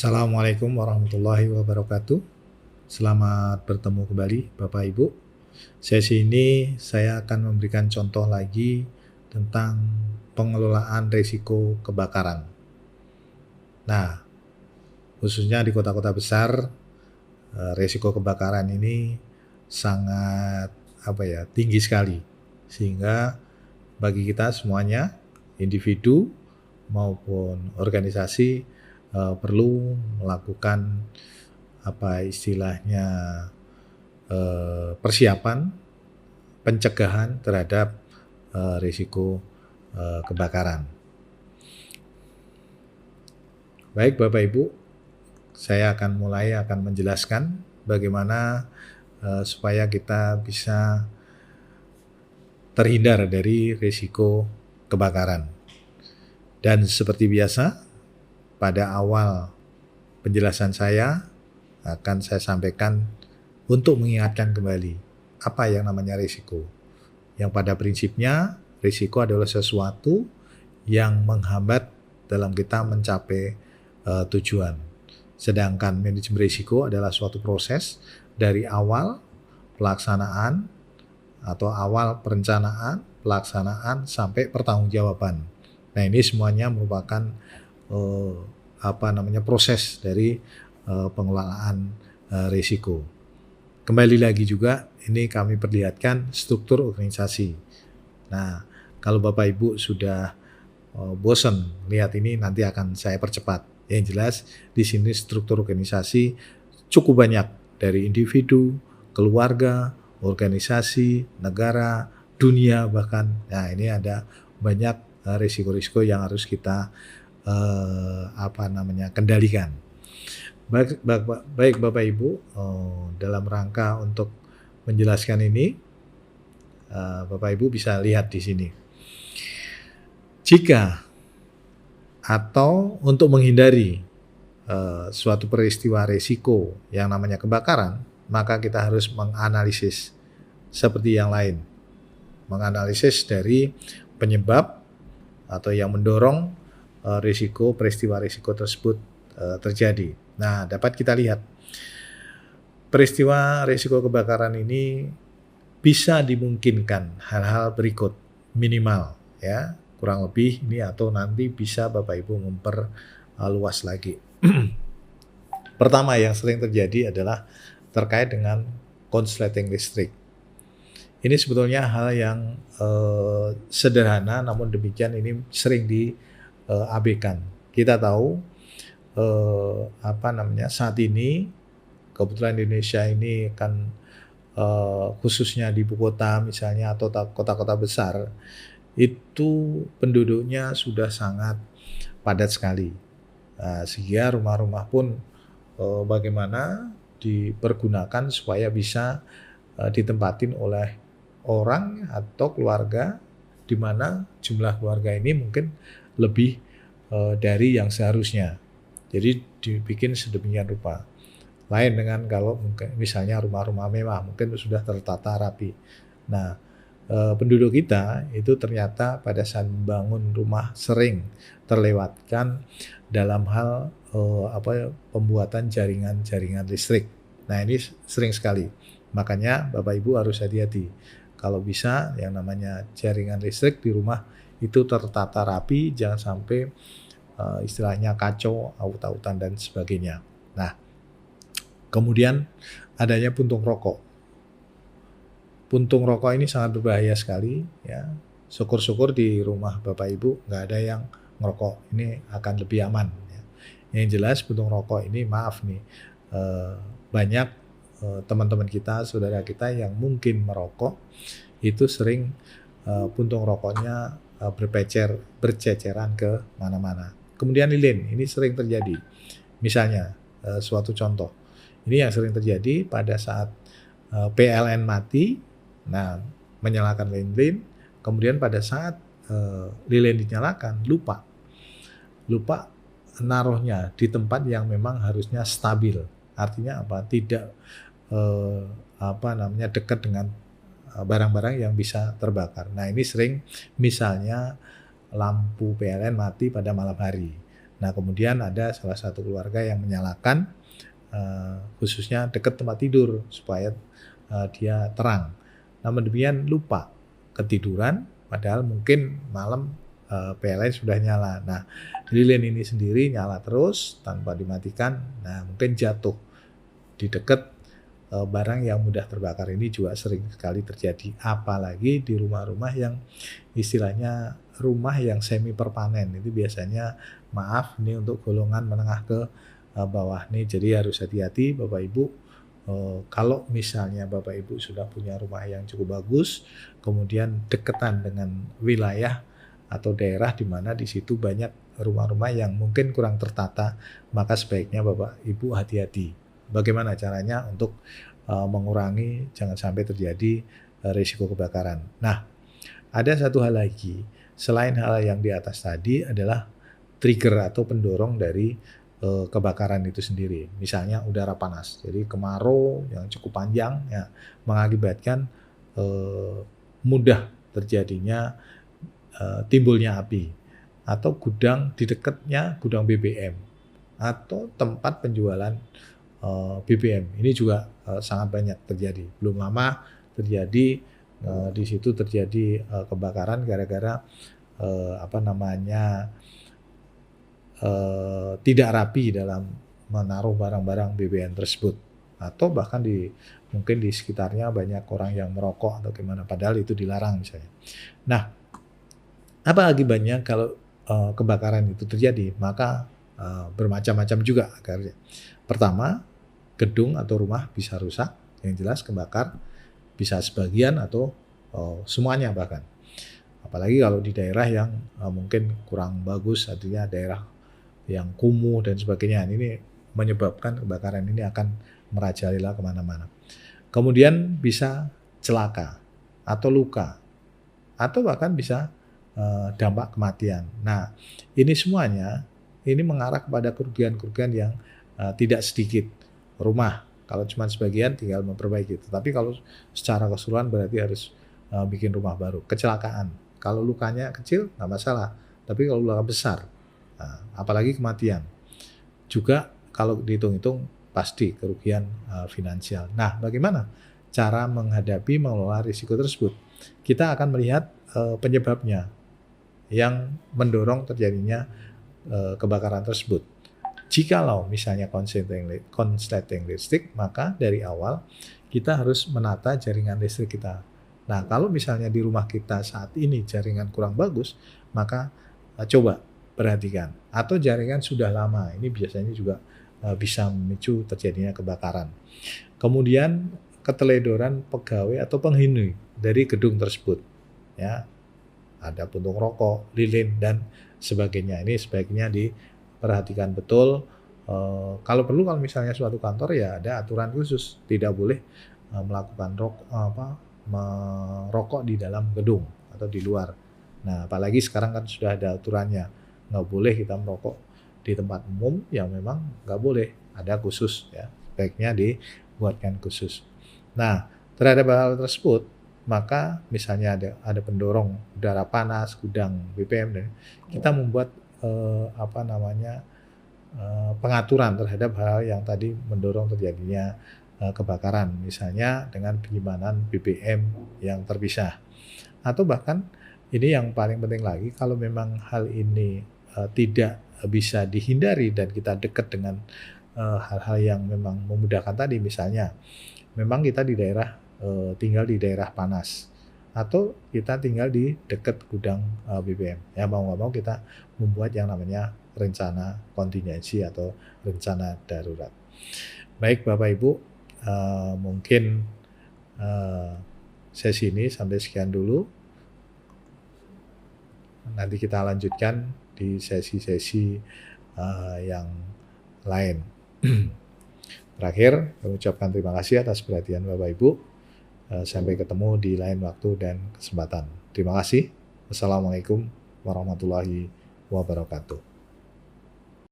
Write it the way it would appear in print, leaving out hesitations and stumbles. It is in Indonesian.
Assalamualaikum warahmatullahi wabarakatuh. Selamat bertemu kembali Bapak Ibu. Sesi ini saya akan memberikan contoh lagi tentang pengelolaan risiko kebakaran. Nah, khususnya di kota-kota besar, risiko kebakaran ini sangat tinggi sekali. Sehingga bagi kita semuanya, individu maupun organisasi perlu melakukan persiapan pencegahan terhadap risiko kebakaran. Baik Bapak Ibu, saya akan menjelaskan bagaimana supaya kita bisa terhindar dari risiko kebakaran. Dan seperti biasa, pada awal penjelasan saya akan saya sampaikan untuk mengingatkan kembali apa yang namanya risiko. Yang pada prinsipnya risiko adalah sesuatu yang menghambat dalam kita mencapai tujuan. Sedangkan manajemen risiko adalah suatu proses dari awal pelaksanaan atau awal perencanaan, pelaksanaan sampai pertanggungjawaban. Nah, ini semuanya merupakan proses dari pengelolaan risiko. Kembali lagi juga ini kami perlihatkan struktur organisasi. Nah, kalau Bapak Ibu sudah bosan lihat ini, nanti akan saya percepat. Yang jelas di sini struktur organisasi cukup banyak, dari individu, keluarga, organisasi, negara, dunia bahkan. Nah, ini ada banyak risiko-risiko yang harus kita kendalikan. Baik Bapak Ibu, dalam rangka untuk menjelaskan ini, Bapak Ibu bisa lihat di sini. Jika atau untuk menghindari suatu peristiwa risiko yang namanya kebakaran, maka kita harus menganalisis seperti yang lain. Menganalisis dari penyebab atau yang mendorong peristiwa risiko tersebut terjadi. Nah, dapat kita lihat peristiwa risiko kebakaran ini bisa dimungkinkan hal-hal berikut minimal, ya, kurang lebih ini, atau nanti bisa Bapak Ibu memperluas lagi. Pertama yang sering terjadi adalah terkait dengan konsleting listrik. Ini sebetulnya hal yang sederhana, namun demikian ini sering diabaikan. Kita tahu saat ini kebetulan Indonesia ini kan khususnya di ibu kota misalnya atau kota-kota besar, itu penduduknya sudah sangat padat sekali. Sehingga rumah-rumah pun bagaimana dipergunakan supaya bisa ditempatin oleh orang atau keluarga, di mana jumlah keluarga ini mungkin lebih dari yang seharusnya. Jadi dibikin sedemikian rupa. Lain dengan kalau mungkin misalnya rumah-rumah mewah, mungkin sudah tertata rapi. Nah, penduduk kita itu ternyata pada saat membangun rumah sering terlewatkan dalam hal pembuatan jaringan listrik. Nah, ini sering sekali. Makanya Bapak Ibu harus hati-hati. Kalau bisa yang namanya jaringan listrik di rumah itu tertata rapi, jangan sampai istilahnya kacau, aut-autan dan sebagainya. Nah, kemudian adanya puntung rokok. Puntung rokok ini sangat berbahaya sekali, ya. Syukur-syukur di rumah Bapak Ibu nggak ada yang ngerokok. Ini akan lebih aman, ya. Yang jelas puntung rokok ini, maaf nih, banyak teman-teman kita, saudara kita yang mungkin merokok, itu sering puntung rokoknya berceceran ke mana-mana. Kemudian lilin, ini sering terjadi. Misalnya, suatu contoh, ini yang sering terjadi pada saat PLN mati, nah menyalakan lilin, kemudian pada saat lilin dinyalakan, lupa naruhnya di tempat yang memang harusnya stabil. Artinya apa? Tidak dekat dengan barang-barang yang bisa terbakar. Nah, ini sering misalnya lampu PLN mati pada malam hari. Nah, kemudian ada salah satu keluarga yang menyalakan, khususnya dekat tempat tidur supaya, dia terang. Namun demikian lupa, ketiduran padahal mungkin malam, PLN sudah nyala. Nah, lilin ini sendiri nyala terus tanpa dimatikan, nah mungkin jatuh di dekat, barang yang mudah terbakar ini juga sering sekali terjadi. Apalagi di rumah-rumah yang istilahnya rumah yang semi permanen, itu biasanya maaf ini untuk golongan menengah ke, bawah nih. Jadi harus hati-hati Bapak Ibu, kalau misalnya Bapak Ibu sudah punya rumah yang cukup bagus, kemudian deketan dengan wilayah atau daerah di mana di situ banyak rumah-rumah yang mungkin kurang tertata, maka sebaiknya Bapak Ibu hati-hati. Bagaimana caranya untuk, mengurangi jangan sampai terjadi, risiko kebakaran. Nah, ada satu hal lagi, selain hal yang di atas tadi adalah trigger atau pendorong dari, kebakaran itu sendiri. Misalnya udara panas, jadi kemarau yang cukup panjang ya mengakibatkan, eee, mudah terjadinya, timbulnya api, atau gudang di dekatnya gudang BBM, atau tempat penjualan, BBM. Ini juga, sangat banyak terjadi. Belum lama terjadi, di situ terjadi, kebakaran gara-gara, apa namanya, tidak rapi dalam menaruh barang-barang BBM tersebut, atau bahkan mungkin di sekitarnya banyak orang yang merokok atau gimana, padahal itu dilarang misalnya. Nah, apa akibatnya kalau, kebakaran itu terjadi? Maka, bermacam-macam juga akarnya. Pertama, gedung atau rumah bisa rusak, yang jelas kebakar, bisa sebagian atau, semuanya bahkan. Apalagi kalau di daerah yang, mungkin kurang bagus, artinya daerah yang kumuh dan sebagainya. Ini menyebabkan kebakaran ini akan merajalela ke mana-mana. Kemudian bisa celaka atau luka, atau bahkan bisa, dampak kematian. Nah, ini semuanya, ini mengarah kepada kerugian-kerugian yang, tidak sedikit. Rumah, kalau cuma sebagian tinggal memperbaiki, tetapi kalau secara keseluruhan berarti harus, bikin rumah baru. Kecelakaan, kalau lukanya kecil nggak masalah, tapi kalau luka besar, apalagi kematian, juga kalau dihitung-hitung pasti kerugian, finansial. Nah, bagaimana cara menghadapi, mengelola risiko tersebut? Kita akan melihat, penyebabnya yang mendorong terjadinya, kebakaran tersebut. Jikalau misalnya konsleting listrik, maka dari awal kita harus menata jaringan listrik kita. Nah, kalau misalnya di rumah kita saat ini jaringan kurang bagus, maka, coba perhatikan. Atau jaringan sudah lama, ini biasanya juga, bisa memicu terjadinya kebakaran. Kemudian keteledoran pegawai atau penghuni dari gedung tersebut, ya. Ada puntung rokok, lilin, dan sebagainya. Ini sebaiknya diperhatikan betul, kalau perlu kalau misalnya suatu kantor ya ada aturan khusus, tidak boleh, melakukan merokok di dalam gedung atau di luar. Nah, apalagi sekarang kan sudah ada aturannya, nggak boleh kita merokok di tempat umum yang memang nggak boleh, ada khusus ya, sebaiknya dibuatkan khusus. Nah, terhadap hal tersebut, maka misalnya ada pendorong udara panas, gudang BBM, dan kita membuat, pengaturan terhadap hal yang tadi mendorong terjadinya, kebakaran. Misalnya dengan penyimpanan BBM yang terpisah. Atau bahkan ini yang paling penting lagi, kalau memang hal ini, tidak bisa dihindari dan kita dekat dengan, hal-hal yang memang memudahkan tadi, misalnya memang kita di daerah, tinggal di daerah panas, atau kita tinggal di dekat gudang, BBM. Ya mau nggak mau kita membuat yang namanya rencana kontingensi atau rencana darurat. Baik Bapak Ibu, mungkin, sesi ini sampai sekian dulu. Nanti kita lanjutkan di sesi-sesi, yang lain. Terakhir, kami ucapkan terima kasih atas perhatian Bapak Ibu. Sampai ketemu di lain waktu dan kesempatan. Terima kasih. Wassalamualaikum warahmatullahi wabarakatuh.